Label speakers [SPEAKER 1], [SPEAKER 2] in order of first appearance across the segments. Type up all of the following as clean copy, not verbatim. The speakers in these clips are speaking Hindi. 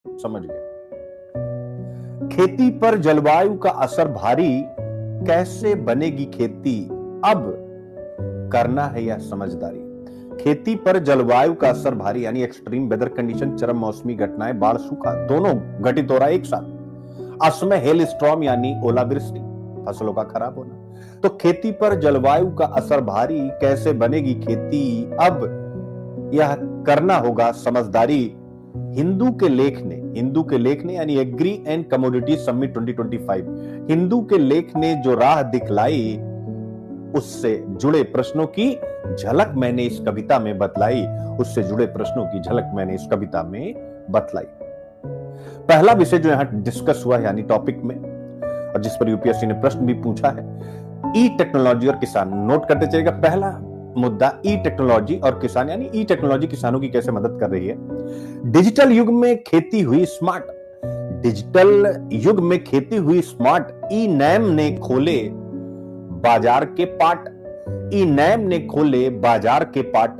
[SPEAKER 1] समझ गए। खेती पर जलवायु का असर भारी, कैसे बनेगी खेती, अब करना है या समझदारी। खेती पर जलवायु का असर भारी यानी एक्सट्रीम वेदर कंडीशन, चरम मौसमी घटनाएं, बाढ़, सूखा दोनों घटित हो रहा है एक साथ। असमय हेल स्टॉर्म यानी ओलावृष्टि, फसलों का खराब होना। तो खेती पर जलवायु का असर भारी, कैसे बनेगी खेती, अब यह करना होगा समझदारी। हिंदू के लेख ने यानी agri and commodity summit 2025, Hindu के लेख ने जो राह दिखलाई, उससे जुड़े प्रश्नों की झलक मैंने इस कविता में बतलाई, उससे जुड़े प्रश्नों की झलक मैंने इस कविता में बतलाई। पहला विषय जो यहां डिस्कस हुआ यानी टॉपिक में, और जिस पर यूपीएससी ने प्रश्न भी पूछा है, ई टेक्नोलॉजी और किसान। नोट करते चलेगा, पहला मुद्दा ई टेक्नोलॉजी और किसान, यानी ई टेक्नोलॉजी किसानों की कैसे मदद कर रही है। डिजिटल युग में खेती हुई स्मार्ट, डिजिटल युग में खेती हुई स्मार्ट, ई नैम ने खोले बाजार के पाट, ई नैम ने खोले बाजार के पाट।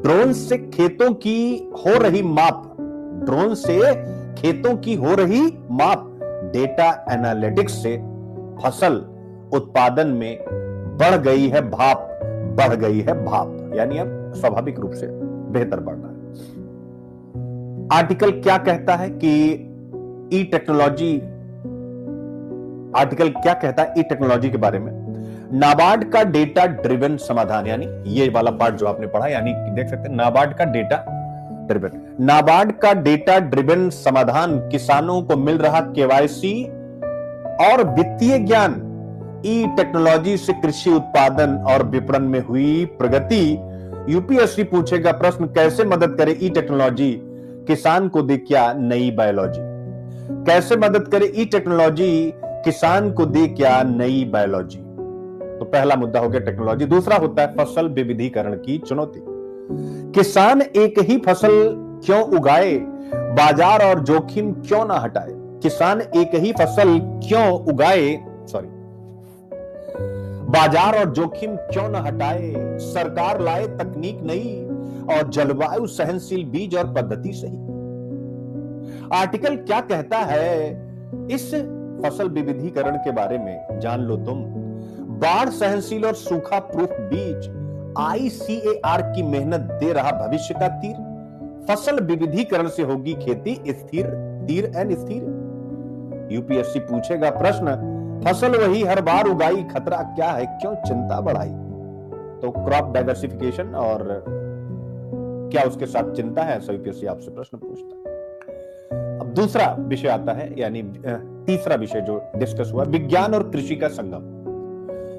[SPEAKER 1] ड्रोन से खेतों की हो रही माप, ड्रोन से खेतों की हो रही माप, डेटा एनालिटिक्स से फसल उत्पादन में बढ़ गई है भाप, बढ़ गई है भाप, यानी अब स्वाभाविक रूप से बेहतर बढ़ रहा है। आर्टिकल क्या कहता है कि ई टेक्नोलॉजी, आर्टिकल क्या कहता है ई टेक्नोलॉजी के बारे में। नाबार्ड का डेटा ड्रिवन समाधान, यानी ये वाला पार्ट जो आपने पढ़ा, यानी देख सकते हैं नाबार्ड का डेटा ड्रिवन, नाबार्ड का डेटा ड्रिवन समाधान, किसानों को मिल रहा केवाईसी और वित्तीय ज्ञान। ई टेक्नोलॉजी से कृषि उत्पादन और विपणन में हुई प्रगति। यूपीएससी पूछेगा प्रश्न, कैसे मदद करे ई टेक्नोलॉजी, किसान को दे क्या नई बायोलॉजी। कैसे मदद करे ई टेक्नोलॉजी, किसान को दे क्या नई बायोलॉजी। तो पहला मुद्दा हो गया टेक्नोलॉजी। दूसरा होता है फसल विविधीकरण की चुनौती। किसान एक ही फसल क्यों उगाए, बाजार और जोखिम क्यों ना हटाए। किसान एक ही फसल क्यों उगाए, बाजार और जोखिम क्यों न हटाए। सरकार लाए तकनीक नई और जलवायु सहनशील बीज और पद्धति सही। आर्टिकल क्या कहता है इस फसल विविधीकरण के बारे में, जान लो तुम। बाढ़ सहनशील और सूखा प्रूफ बीज, आईसीएआर की मेहनत दे रहा भविष्य का तीर। फसल विविधीकरण से होगी खेती स्थिर, तीर एंड स्थिर। यूपीएससी पूछेगा प्रश्न, फसल वही हर बार उगाई, खतरा क्या है क्यों चिंता बढ़ाई। तो क्रॉप डाइवर्सिफिकेशन और क्या उसके साथ चिंता है, ऐसा यूपीएससी आपसे प्रश्न पूछता है। अब दूसरा विषय आता है, यानी तीसरा विषय जो डिस्कस हुआ, विज्ञान और कृषि का संगम,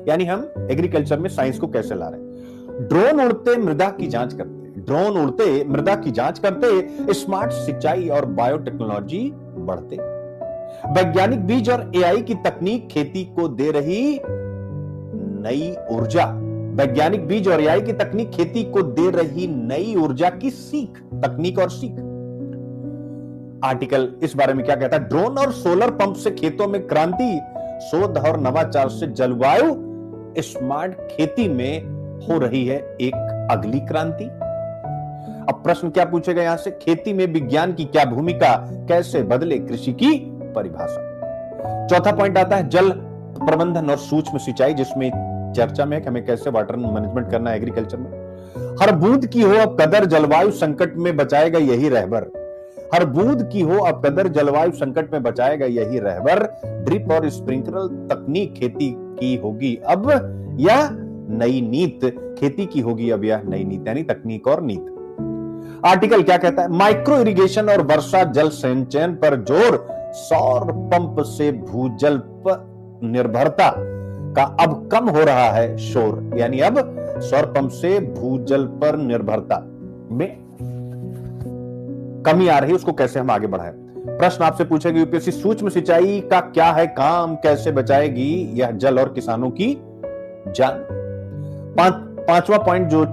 [SPEAKER 1] यानी हम एग्रीकल्चर में साइंस को कैसे ला रहे हैं। ड्रोन उड़ते मृदा की जांच करते, ड्रोन उड़ते मृदा की जांच करते, स्मार्ट सिंचाई और बायोटेक्नोलॉजी बढ़ते। वैज्ञानिक बीज और एआई की तकनीक खेती को दे रही नई ऊर्जा। वैज्ञानिक बीज और एआई की तकनीक खेती को दे रही नई ऊर्जा की सीख, तकनीक और सीख। आर्टिकल इस बारे में क्या कहता है, ड्रोन और सोलर पंप से खेतों में क्रांति, शोध और नवाचार से जलवायु स्मार्ट खेती में हो रही है एक अगली क्रांति। अब प्रश्न क्या पूछेगा यहां से, खेती में विज्ञान की क्या भूमिका, कैसे बदले कृषि की परिभाषा। चौथा पॉइंट आता है जल प्रबंधन और सूक्ष्म सिंचाई, जिसमें चर्चा में है कि हमें कैसे वाटर मैनेजमेंट करना है एग्रीकल्चर में। हर बूंद की हो अब कदर, जलवायु संकट में बचाएगा यही रहबर। हर बूंद की हो अब कदर, जलवायु संकट में बचाएगा यही रहबर। ड्रिप और स्प्रिंकलर तकनीक खेती की होगी अब यह नई नीत, खेती की होगी अब यह नई नीत, यानी तकनीक और नीत। आर्टिकल क्या कहता है, माइक्रो इरिगेशन और वर्षा जल संचयन पर जोर, सौर पंप से भूजल पर निर्भरता का अब कम हो रहा है शोर, यानी अब सौर पंप से भूजल पर निर्भरता में कमी आ रही है, उसको कैसे हम आगे बढ़ाएं। प्रश्न आपसे पूछेगी यूपीएससी, सूक्ष्म सिंचाई का क्या है काम, कैसे बचाएगी यह जल और किसानों की जान। पांचवा पॉइंट जो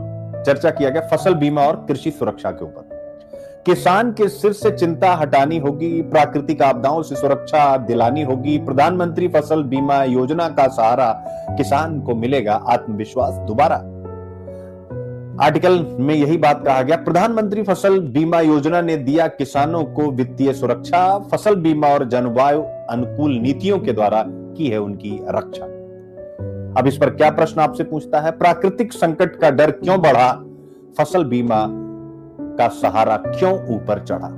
[SPEAKER 1] चर्चा किया गया, फसल बीमा और कृषि सुरक्षा के ऊपर। किसान के सिर से चिंता हटानी होगी, प्राकृतिक आपदाओं से सुरक्षा दिलानी होगी। प्रधानमंत्री फसल बीमा योजना का सहारा, किसान को मिलेगा आत्मविश्वास दोबारा। आर्टिकल में यही बात कहा गया, प्रधानमंत्री फसल बीमा योजना ने दिया किसानों को वित्तीय सुरक्षा, फसल बीमा और जलवायु अनुकूल नीतियों के द्वारा की है उनकी रक्षा। अब इस पर क्या प्रश्न आपसे पूछता है, प्राकृतिक संकट का डर क्यों बढ़ा, फसल बीमा का सहारा क्यों ऊपर चढ़ा।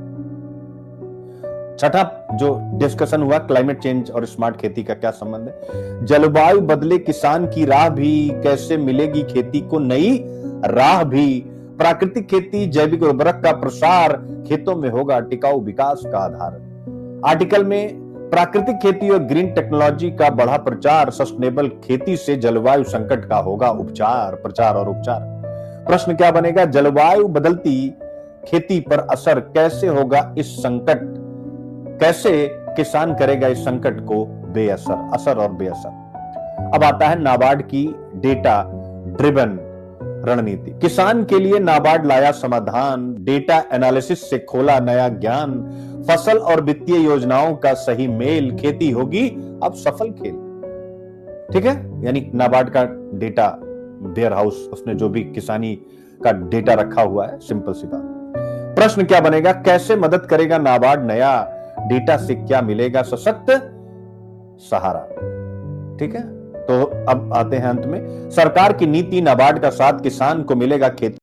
[SPEAKER 1] छठा जो डिस्कशन हुआ, क्लाइमेट चेंज और स्मार्ट खेती का क्या संबंध है, जलवायु बदले किसान की राह भी, कैसे मिलेगी खेती को नई राह भी, प्राकृतिक खेती जैविक उर्वरक का प्रसार, खेतों में होगा टिकाऊ विकास का आधार। आर्टिकल में प्राकृतिक खेती और ग्रीन टेक्नोलॉजी का बढ़ा प्रचार, सस्टेनेबल खेती से जलवायु संकट का होगा उपचार, प्रचार और उपचार। प्रश्न क्या बनेगा, जलवायु बदलती खेती पर असर कैसे होगा इस संकट, कैसे किसान करेगा इस संकट को बेअसर, असर और बेअसर। अब आता है नाबार्ड की डेटा ड्रिवन रणनीति। किसान के लिए नाबार्ड लाया समाधान, डेटा एनालिसिस से खोला नया ज्ञान, फसल और वित्तीय योजनाओं का सही मेल, खेती होगी अब सफल खेल। ठीक है, यानी नाबार्ड का डेटा वेयर हाउस, उसने जो भी किसानी का डेटा रखा हुआ है, सिंपल सी बात। प्रश्न क्या बनेगा, कैसे मदद करेगा नाबार्ड, नया डेटा से क्या मिलेगा सशक्त सहारा। ठीक है, तो अब आते हैं अंत में, सरकार की नीति नाबार्ड का साथ, किसान को मिलेगा खेती